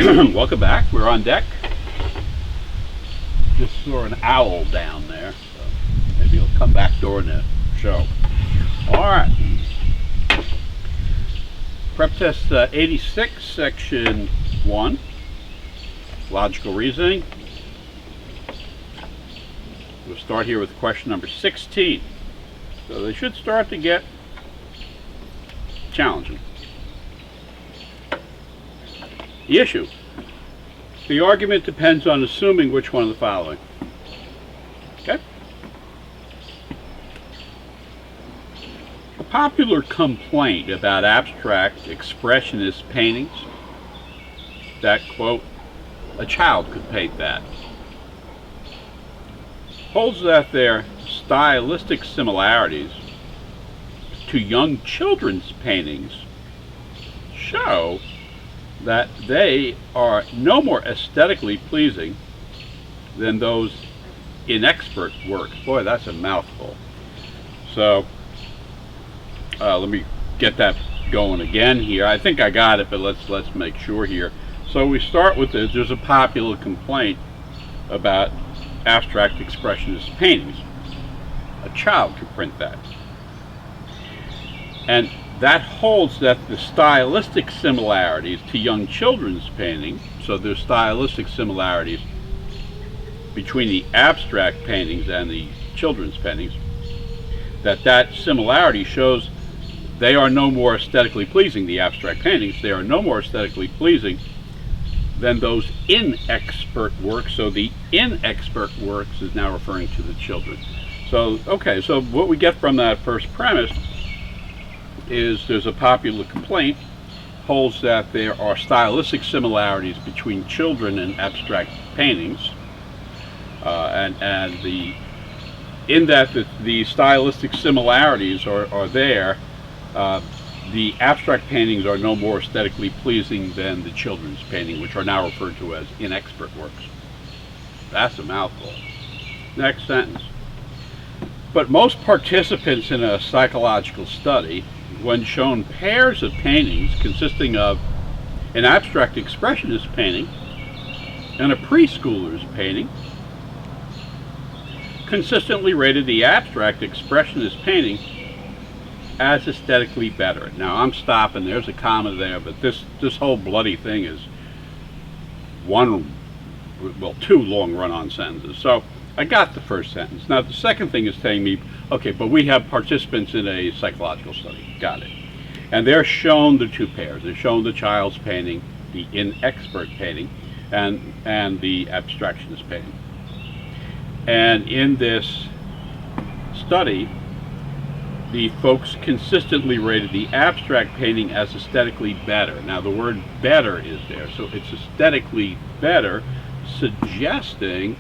Welcome back. We're on deck. Just saw an owl down there, so maybe he'll come back during the show. All right. Prep test 86, section 1. Logical reasoning. We'll start here with question number 16. So they should start to get challenging. The issue. The argument depends on assuming which one of the following. Okay? A popular complaint about abstract expressionist paintings that, quote, a child could paint that, holds that their stylistic similarities to young children's paintings show that they are no more aesthetically pleasing than those inexpert works. Boy, that's a mouthful. So let me get that going again here. I think I got it, but let's make sure here. So we start with this. There's a popular complaint about abstract expressionist paintings. A child could print that. And that holds that the stylistic similarities to young children's painting, so there's stylistic similarities between the abstract paintings and the children's paintings, that similarity shows they are no more aesthetically pleasing, the abstract paintings, they are no more aesthetically pleasing than those inexpert works. So the inexpert works is now referring to the children. So, okay, so what we get from that first premise is there's a popular complaint holds that there are stylistic similarities between children and abstract paintings, and the stylistic similarities are there. The abstract paintings are no more aesthetically pleasing than the children's painting, which are now referred to as inexpert works. That's a mouthful. Next sentence. But most participants in a psychological study, when shown pairs of paintings consisting of an abstract expressionist painting and a preschooler's painting, consistently rated the abstract expressionist painting as aesthetically better. Now I'm stopping, there's a comma there, but this whole bloody thing is two long run-on sentences. So I got the first sentence. Now the second thing is telling me, okay, but we have participants in a psychological study. Got it. And they're shown the two pairs. They're shown the child's painting, the inexpert painting, and the abstractionist painting. And in this study, the folks consistently rated the abstract painting as aesthetically better. Now the word better is there, so it's aesthetically better, suggesting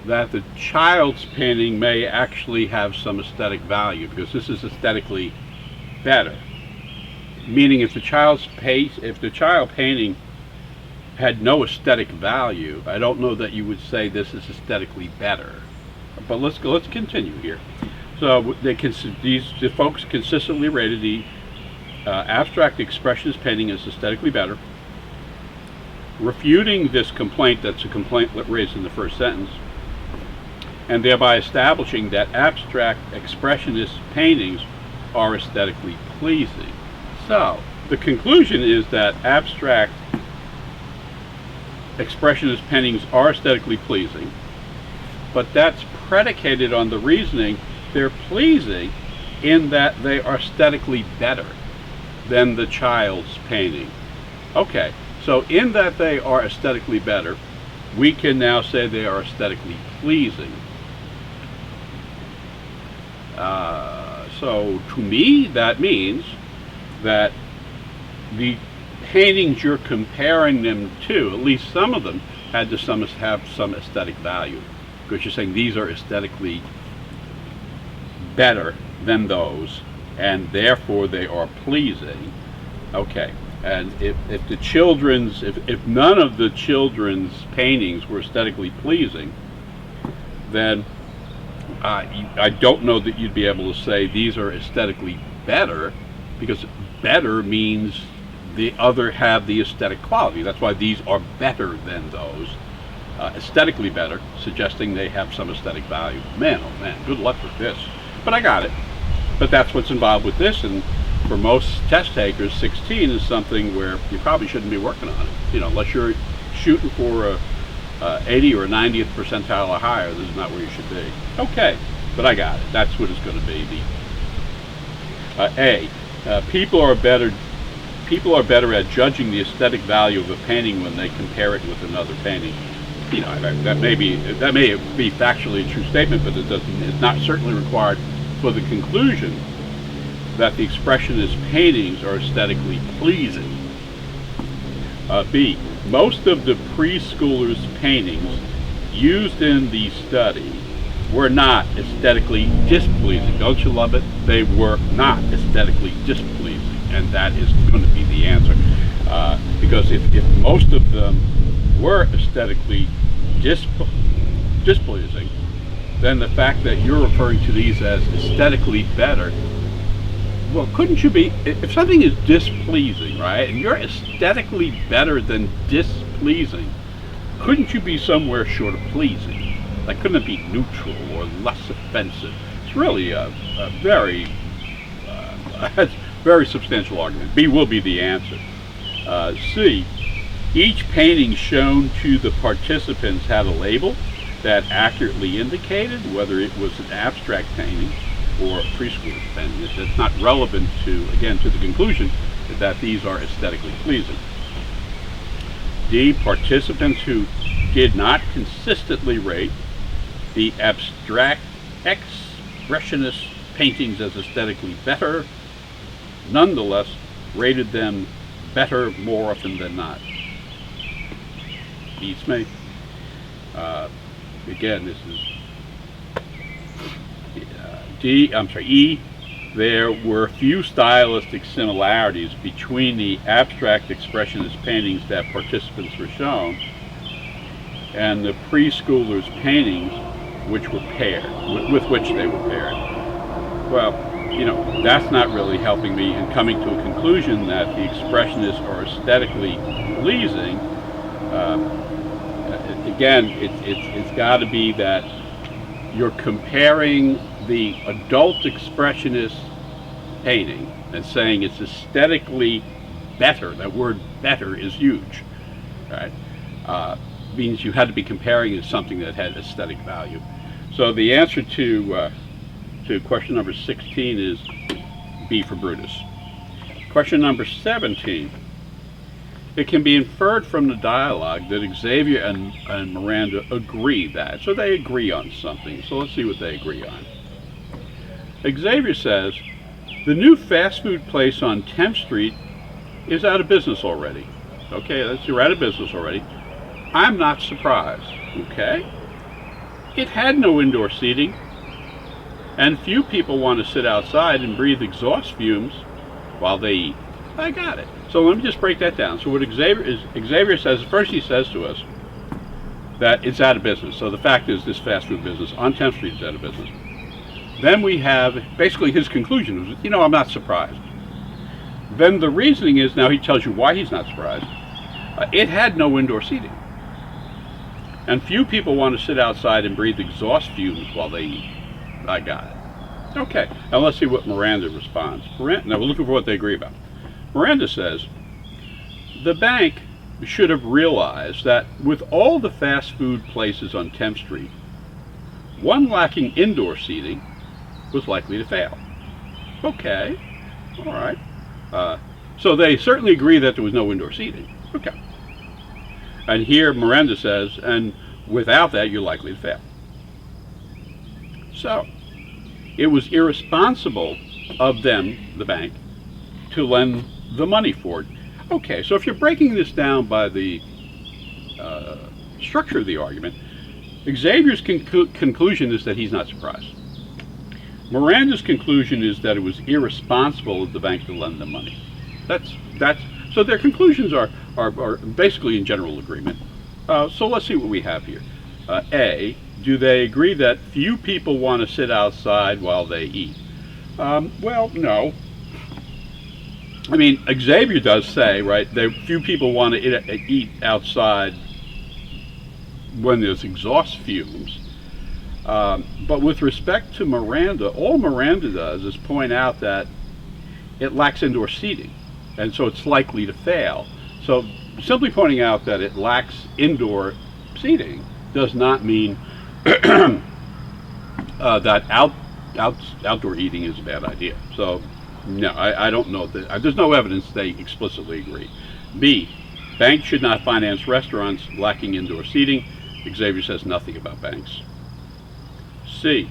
that the child's painting may actually have some aesthetic value, because this is aesthetically better. Meaning if the child painting had no aesthetic value, I don't know that you would say this is aesthetically better. But let's continue here. So the folks consistently rated the abstract expressionist painting as aesthetically better, refuting this complaint that's a complaint raised in the first sentence, and thereby establishing that abstract expressionist paintings are aesthetically pleasing. So the conclusion is that abstract expressionist paintings are aesthetically pleasing, but that's predicated on the reasoning they're pleasing in that they are aesthetically better than the child's painting. Okay, so in that they are aesthetically better, we can now say they are aesthetically pleasing. So to me, that means that the paintings you're comparing them to, at least some of them, had to have some aesthetic value, because you're saying these are aesthetically better than those, and therefore they are pleasing. Okay, and if none of the children's paintings were aesthetically pleasing, then I don't know that you'd be able to say these are aesthetically better, because better means the other have the aesthetic quality. That's why these are better than those, aesthetically better, suggesting they have some aesthetic value. Man, oh man, good luck with this. But I got it. But that's what's involved with this, and for most test takers, 16 is something where you probably shouldn't be working on it. You know, unless you're shooting for a 80 or a 90th percentile or higher, this is not where you should be. Okay, but I got it. That's what it's going to be. People are better at judging the aesthetic value of a painting when they compare it with another painting. You know, that may be factually a true statement, but it's not certainly required for the conclusion that the expressionist paintings are aesthetically pleasing. B, most of the preschoolers' paintings used in the study were not aesthetically displeasing. Don't you love it? They were not aesthetically displeasing, and that is going to be the answer. Because if most of them were aesthetically displeasing, then the fact that you're referring to these as aesthetically better, well, couldn't you be, if something is displeasing, right, and you're aesthetically better than displeasing, couldn't you be somewhere short of pleasing? Like, couldn't it be neutral or less offensive? It's really a very, very substantial argument. B will be the answer. C, each painting shown to the participants had a label that accurately indicated whether it was an abstract painting or a preschooler painting. It's not relevant to the conclusion that these are aesthetically pleasing. D, participants who did not consistently rate the abstract expressionist paintings as aesthetically better, nonetheless rated them better more often than not. Beats me. Again, this is E. There were few stylistic similarities between the abstract expressionist paintings that participants were shown and the preschoolers' paintings which were paired, with which they were paired. Well, you know, that's not really helping me in coming to a conclusion that the expressionists are aesthetically pleasing. Again, it's got to be that you're comparing the adult expressionist painting and saying it's aesthetically better. That word better is huge, right? Means you had to be comparing it to something that had aesthetic value. So the answer to question number 16 is B for Brutus. Question number 17. It can be inferred from the dialogue that Xavier and Miranda agree that. So they agree on something. So let's see what they agree on. Xavier says, the new fast food place on 10th Street is out of business already. Okay, you're out of business already. I'm not surprised. Okay? It had no indoor seating, and few people want to sit outside and breathe exhaust fumes while they eat. I got it. So let me just break that down. So what Xavier says, first he says to us that it's out of business. So the fact is this fast food business on 10th Street is out of business. Then we have basically his conclusion is, I'm not surprised. Then the reasoning is, now he tells you why he's not surprised. It had no indoor seating. And few people want to sit outside and breathe exhaust fumes while they eat. I got it. Okay, now let's see what Miranda responds. Now we're looking for what they agree about. Miranda says, the bank should have realized that with all the fast food places on 10th Street, one lacking indoor seating was likely to fail. Okay, all right. So they certainly agree that there was no indoor seating. Okay. And here Miranda says, and without that, you're likely to fail. So, it was irresponsible of them, the bank, to lend the money for it. Okay, so if you're breaking this down by the structure of the argument, Xavier's conclusion is that he's not surprised. Miranda's conclusion is that it was irresponsible of the bank to lend them money. So their conclusions are basically in general agreement. So let's see what we have here. A, do they agree that few people want to sit outside while they eat? Well, no. I mean, Xavier does say, right, that few people want to eat outside when there's exhaust fumes. But with respect to Miranda, all Miranda does is point out that it lacks indoor seating, and so it's likely to fail. So simply pointing out that it lacks indoor seating does not mean that outdoor eating is a bad idea. So no, I don't know that. There's no evidence they explicitly agree. B, banks should not finance restaurants lacking indoor seating. Xavier says nothing about banks. C,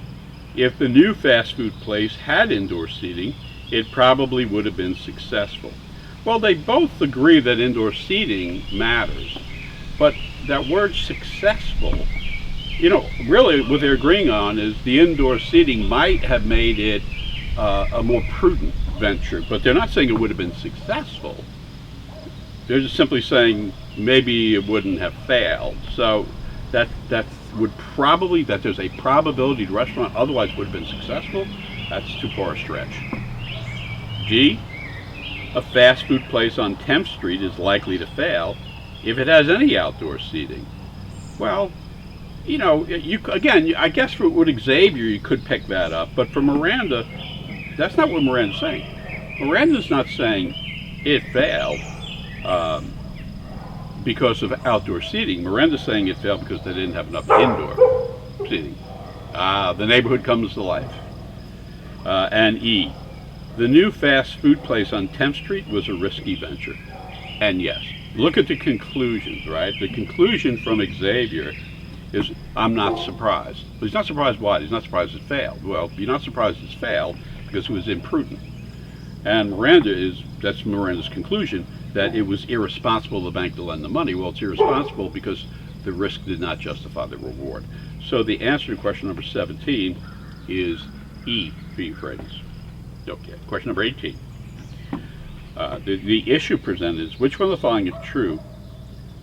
if the new fast food place had indoor seating, it probably would have been successful. Well, they both agree that indoor seating matters, but that word successful, really what they're agreeing on is the indoor seating might have made it a more prudent venture, but they're not saying it would have been successful. They're just simply saying maybe it wouldn't have failed. So that there's a probability the restaurant otherwise would have been successful. That's too far a stretch. G, a fast food place on 10th Street is likely to fail if it has any outdoor seating. Well, I guess with Xavier you could pick that up, but for Miranda, that's not what Miranda's saying. Miranda's not saying it failed because of outdoor seating. Miranda's saying it failed because they didn't have enough indoor seating. The neighborhood comes to life. And E, the new fast food place on 10th Street was a risky venture. And yes, look at the conclusions, right? The conclusion from Xavier is, I'm not surprised. But he's not surprised why? He's not surprised it failed. Well, you're not surprised it's failed because it was imprudent. And that's Miranda's conclusion, that it was irresponsible of the bank to lend the money. Well, it's irresponsible because the risk did not justify the reward. So the answer to question number 17 is E for Euphrates. Okay, question number 18. The issue presented is, which one of the following is true?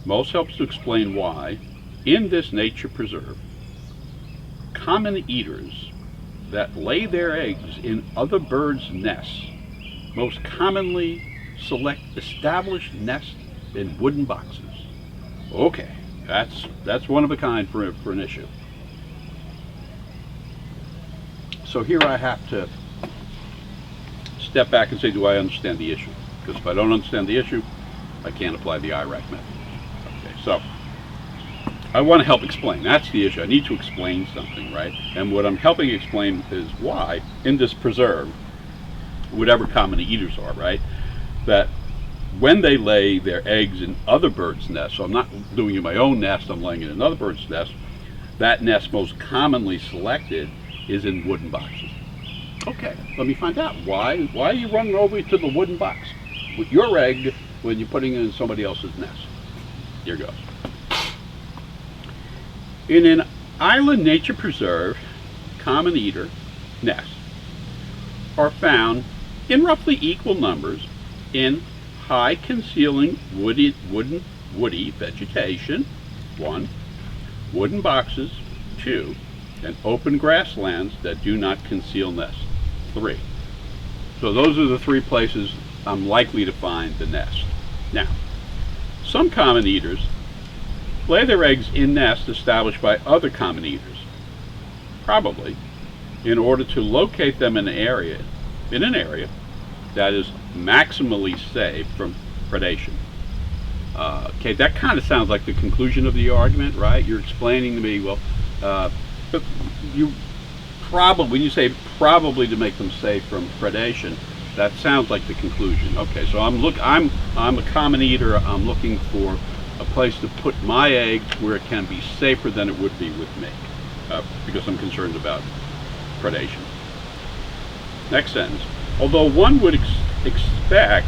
Most helps to explain why, in this nature preserve, common eaters that lay their eggs in other birds' nests most commonly select established nests in wooden boxes. Okay, that's one of a kind for an issue. So here I have to step back and say, do I understand the issue? Because if I don't understand the issue, I can't apply the IRAC method. Okay, so I want to help explain. That's the issue. I need to explain something, right? And what I'm helping explain is why, in this preserve, whatever common eaters are, right, that when they lay their eggs in other birds' nests, so I'm not doing it in my own nest, I'm laying it in another bird's nest, that nest most commonly selected is in wooden boxes. Okay, let me find out. Why are you running over to the wooden box with your egg when you're putting it in somebody else's nest? Here goes. In an island nature preserve, common eater nests are found in roughly equal numbers in high concealing woody vegetation, 1, wooden boxes, 2, and open grasslands that do not conceal nests, 3. So those are the 3 places I'm likely to find the nest. Now, some common eaters lay their eggs in nests established by other common eaters, probably in order to locate them in an area that is maximally safe from predation. Okay, that kind of sounds like the conclusion of the argument, right? You're explaining to me, well, but you probably, when you say probably to make them safe from predation, that sounds like the conclusion. Okay, so I'm a common eater. I'm looking for a place to put my eggs where it can be safer than it would be with me, because I'm concerned about predation. Next sentence. Although one would expect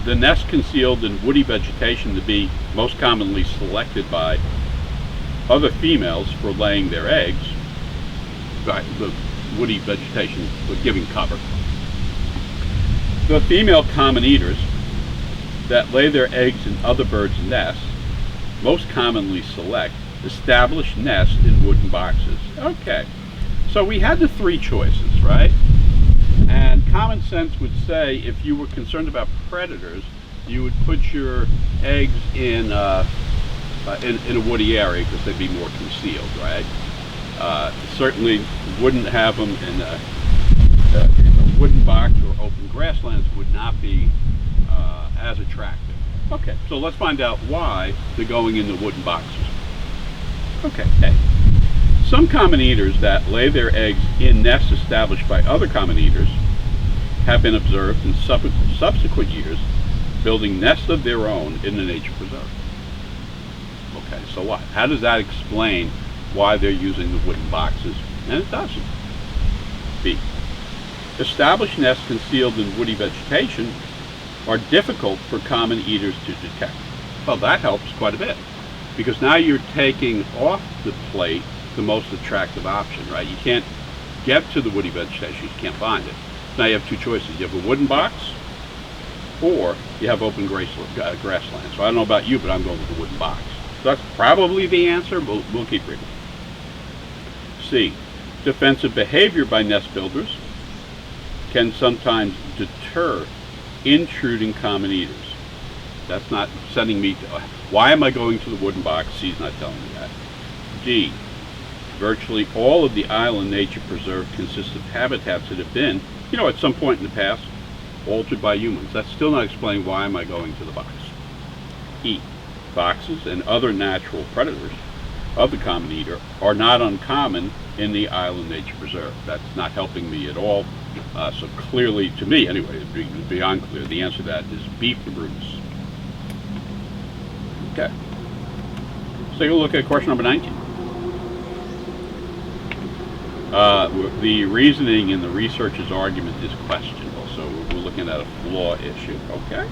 the nest concealed in woody vegetation to be most commonly selected by other females for laying their eggs, by the woody vegetation giving cover, the female common eaters that lay their eggs in other birds' nests most commonly select established nests in wooden boxes. Okay, so we had the 3 choices, right? And common sense would say if you were concerned about predators, you would put your eggs in a woody area because they'd be more concealed, right? Certainly wouldn't have them in a wooden box, or open grasslands would not be as attractive. Okay, so let's find out why they're going in the wooden boxes. Okay, hey. Some common eaters that lay their eggs in nests established by other common eaters have been observed in subsequent years building nests of their own in the nature preserve. Okay, so what? How does that explain why they're using the wooden boxes? And it doesn't. B. Established nests concealed in woody vegetation are difficult for common eaters to detect. Well, that helps quite a bit, because now you're taking off the plate the most attractive option, right? You can't get to the woody vegetation, you can't find it. Now you have two choices. You have a wooden box, or you have open grassland. So I don't know about you, but I'm going with the wooden box. So that's probably the answer, but we'll keep reading. C. Defensive behavior by nest builders can sometimes deter intruding common eaters. That's not sending me to, why am I going to the wooden box? C's not telling me that. D. Virtually all of the island nature preserve consists of habitats that have been, at some point in the past, altered by humans. That's still not explaining why am I going to the box. E. Foxes and other natural predators of the common eater are not uncommon in the island nature preserve. That's not helping me at all. So clearly, to me anyway, it's beyond clear, the answer to that is B for Brutus. Okay. Let's take a look at question number 19. The reasoning in the researcher's argument is questionable, so we're looking at a flaw issue. Okay.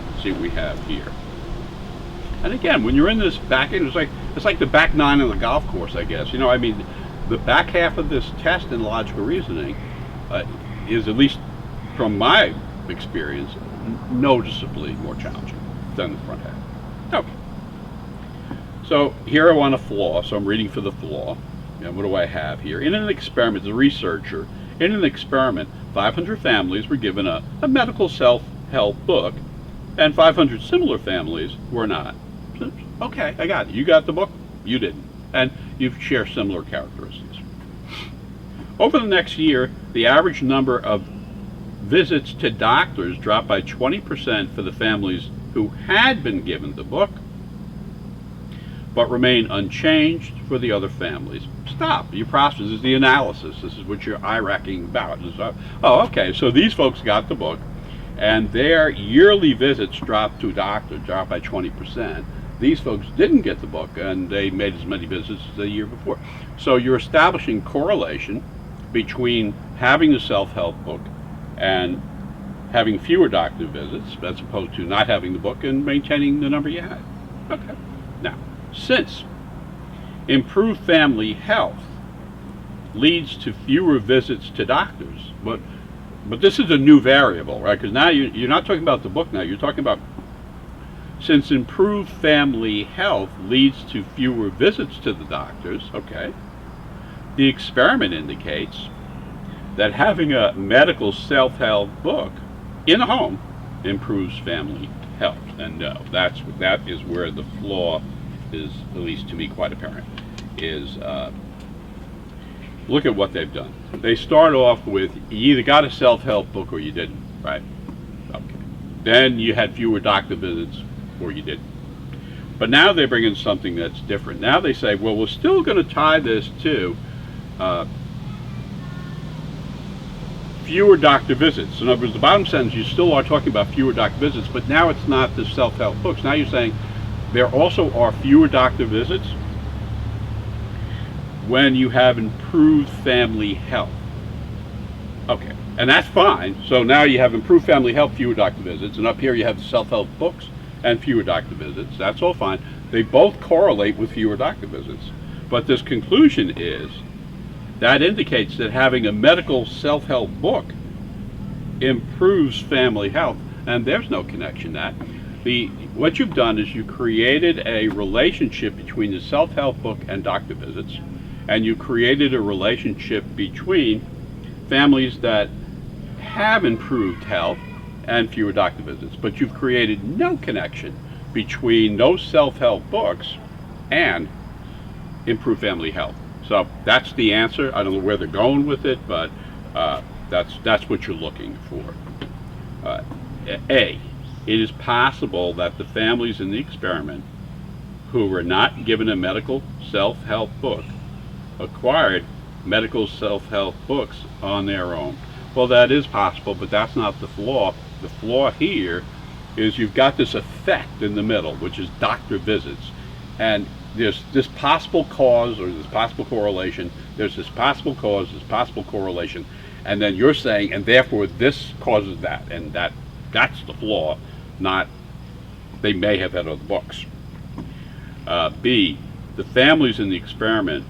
Let's see what we have here. And again, when you're in this back end, it's like the back nine of the golf course, I guess. The back half of this test in logical reasoning is, at least from my experience, noticeably more challenging than the front half. Okay. So here I want a flaw, so I'm reading for the flaw. And what do I have here? In an experiment, the researcher, in an experiment, 500 families were given a medical self-help book, and 500 similar families were not. Okay, I got it. You got the book, you didn't. And you share similar characteristics. Over the next year, the average number of visits to doctors dropped by 20% for the families who had been given the book, but remained unchanged for the other families. Stop. Your process is the analysis. This is what you're eye-racking about. Oh, okay, so these folks got the book, and their yearly visits dropped to a doctor, dropped by 20%. These folks didn't get the book, and they made as many visits as the year before. So you're establishing correlation between having the self-help book and having fewer doctor visits, as opposed to not having the book and maintaining the number you had. Okay. Now, since improved family health leads to fewer visits to doctors, but this is a new variable, right? Because now you're not talking about the book now, you're talking about since improved family health leads to fewer visits to the doctors, okay, the experiment indicates that having a medical self-help book in the home improves family health. And no, that is where the flaw is, at least to me, quite apparent, is look at what they've done. They start off with, you either got a self-help book or you didn't, right? Okay. Then you had fewer doctor visits or you didn't. But now they bring in something that's different. Now they say, well, we're still going to tie this to fewer doctor visits. In other words, the bottom sentence, you still are talking about fewer doctor visits, but now it's not the self-help books. Now you're saying there also are fewer doctor visits when you have improved family health. Okay, and that's fine. So now you have improved family health, fewer doctor visits, and up here you have the self-help books and fewer doctor visits. That's all fine. They both correlate with fewer doctor visits. But this conclusion is that indicates that having a medical self-help book improves family health, and there's no connection to that. What you've done is you created a relationship between the self-help book and doctor visits, and you created a relationship between families that have improved health and fewer doctor visits, but you've created no connection between those self-help books and improved family health. So that's the answer. I don't know where they're going with it, but that's what you're looking for. A, it is possible that the families in the experiment who were not given a medical self-help book acquired medical self-help books on their own. Well, that is possible, but that's not the flaw. The flaw here is you've got this effect in the middle, which is doctor visits. And there's this possible cause or this possible correlation. There's this possible cause, this possible correlation. And then you're saying, and therefore this causes that. And that's the flaw, not they may have had other books. B, the families in the experiment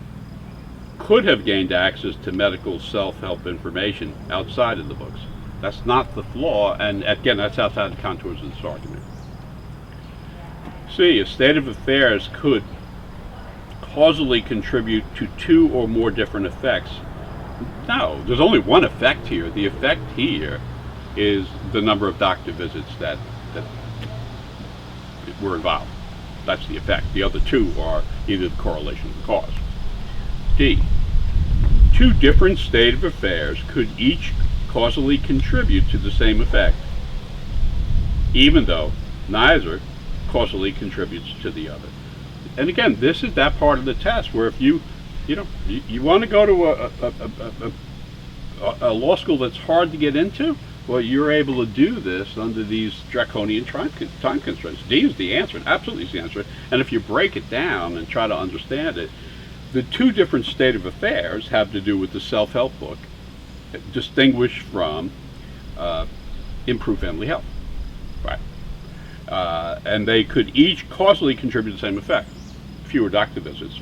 could have gained access to medical self-help information outside of the books. That's not the flaw, and again, that's outside the contours of this argument. C, a state of affairs could causally contribute to two or more different effects. No, there's only one effect here. The effect here is the number of doctor visits that were involved. That's the effect. The other two are either the correlation or the cause. D, two different state of affairs could each causally contribute to the same effect, even though neither causally contributes to the other. And again, this is that part of the test where if you want to go to a law school that's hard to get into, well, you're able to do this under these draconian time constraints. D is the answer, absolutely is the answer. And if you break it down and try to understand it, the two different state of affairs have to do with the self-help book, distinguished from improved family health, right? And they could each causally contribute to the same effect, fewer doctor visits,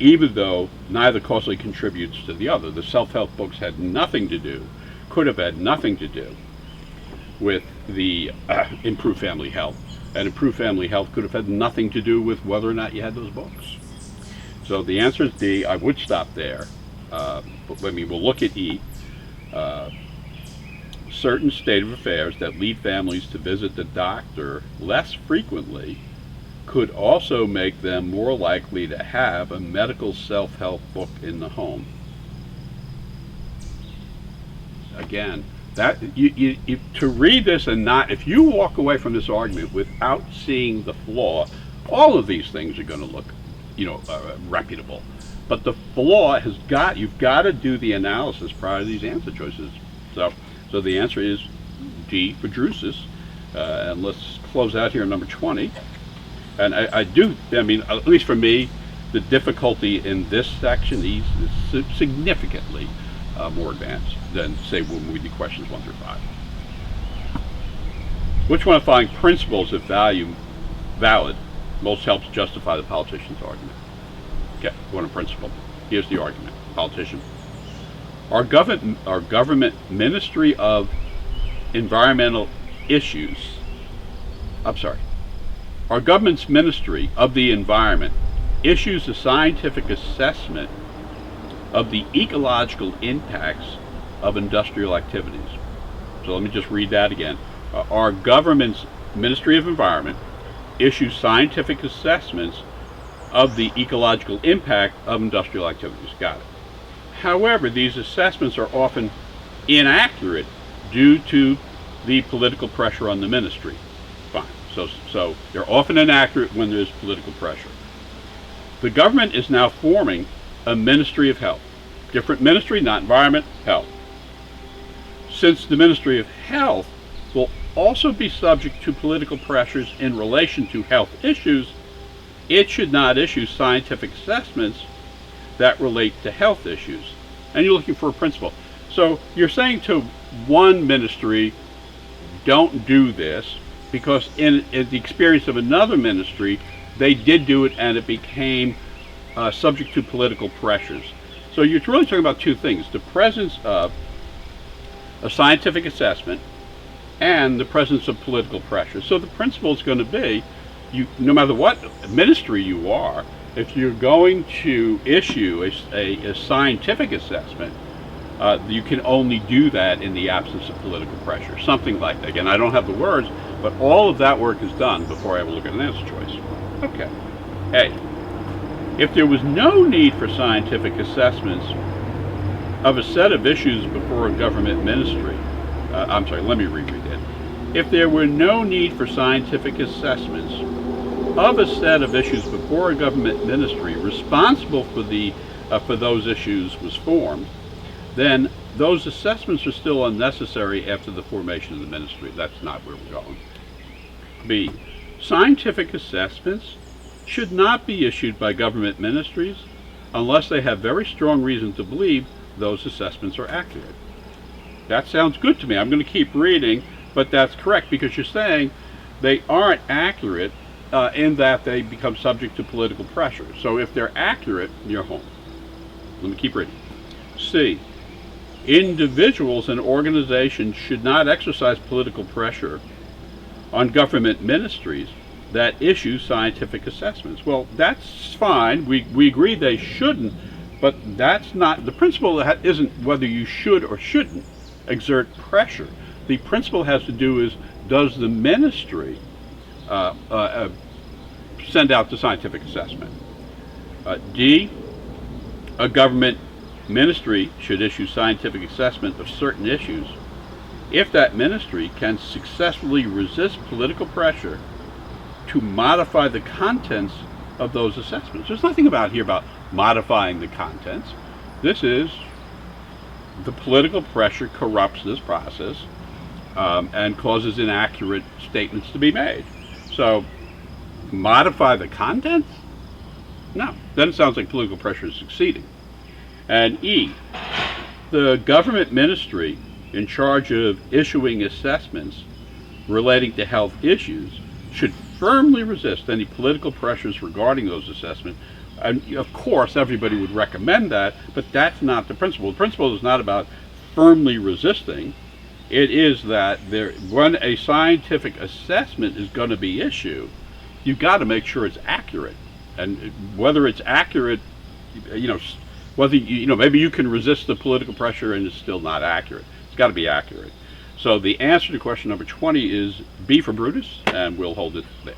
even though neither causally contributes to the other. The self-help books had nothing to do, could have had nothing to do with the improved family health, and improved family health could have had nothing to do with whether or not you had those books. So the answer is D. I would stop there. But I mean, we'll look at E. Certain state of affairs that lead families to visit the doctor less frequently could also make them more likely to have a medical self-help book in the home. Again, that to read this and not, if you walk away from this argument without seeing the flaw, all of these things are going to look, reputable. But the flaw you've got to do the analysis prior to these answer choices. So the answer is D for Drusus. And let's close out here number 20. And I mean, at least for me, the difficulty in this section is significantly more advanced than, say, when we do questions 1 through 5. Which one of the following principles, if valid, most helps justify the politician's argument? Okay, one principle. Here's the argument. Politician. Our government Ministry of Environmental Issues. Our government's Ministry of the Environment issues a scientific assessment of the ecological impacts of industrial activities. So let me just read that again. Our government's Ministry of Environment issues scientific assessments of the ecological impact of industrial activities. Got it. However, these assessments are often inaccurate due to the political pressure on the ministry. Fine. So they're often inaccurate when there's political pressure. The government is now forming a Ministry of Health. Different ministry, not environment, health. Since the Ministry of Health will also be subject to political pressures in relation to health issues, it should not issue scientific assessments that relate to health issues. And you're looking for a principle. So you're saying to one ministry, don't do this, because in the experience of another ministry, they did do it and it became subject to political pressures. So you're really talking about two things: the presence of a scientific assessment and the presence of political pressure. So the principle is going to be, no matter what ministry you are, if you're going to issue a scientific assessment, You can only do that in the absence of political pressure, something like that. Again, I don't have the words, but all of that work is done before I ever look at an answer choice. Okay. A. If there was no need for scientific assessments of a set of issues before a government ministry, let me reread that. If there were no need for scientific assessments of a set of issues before a government ministry responsible for those issues was formed, then those assessments are still unnecessary after the formation of the ministry. That's not where we're going. B. Scientific assessments should not be issued by government ministries unless they have very strong reason to believe those assessments are accurate. That sounds good to me. I'm going to keep reading, but that's correct because you're saying they aren't accurate in that they become subject to political pressure. So if they're accurate, you're home. Let me keep reading. C. Individuals and organizations should not exercise political pressure on government ministries that issue scientific assessments. Well, that's fine. We agree they shouldn't, but that's not the principle. That isn't whether you should or shouldn't exert pressure. The principle has to do is, does the ministry send out the scientific assessment? D, a government ministry should issue scientific assessment of certain issues if that ministry can successfully resist political pressure to modify the contents of those assessments. There's nothing about here about modifying the contents. This is the political pressure corrupts this process and causes inaccurate statements to be made. So, modify the content? No. Then it sounds like political pressure is succeeding. And E, the government ministry in charge of issuing assessments relating to health issues should firmly resist any political pressures regarding those assessments. And of course, everybody would recommend that, but that's not the principle. The principle is not about firmly resisting. It is that when a scientific assessment is going to be issued, you've got to make sure it's accurate. And whether it's accurate, maybe you can resist the political pressure and it's still not accurate. It's got to be accurate. So the answer to question number 20 is B for Brutus, and we'll hold it there.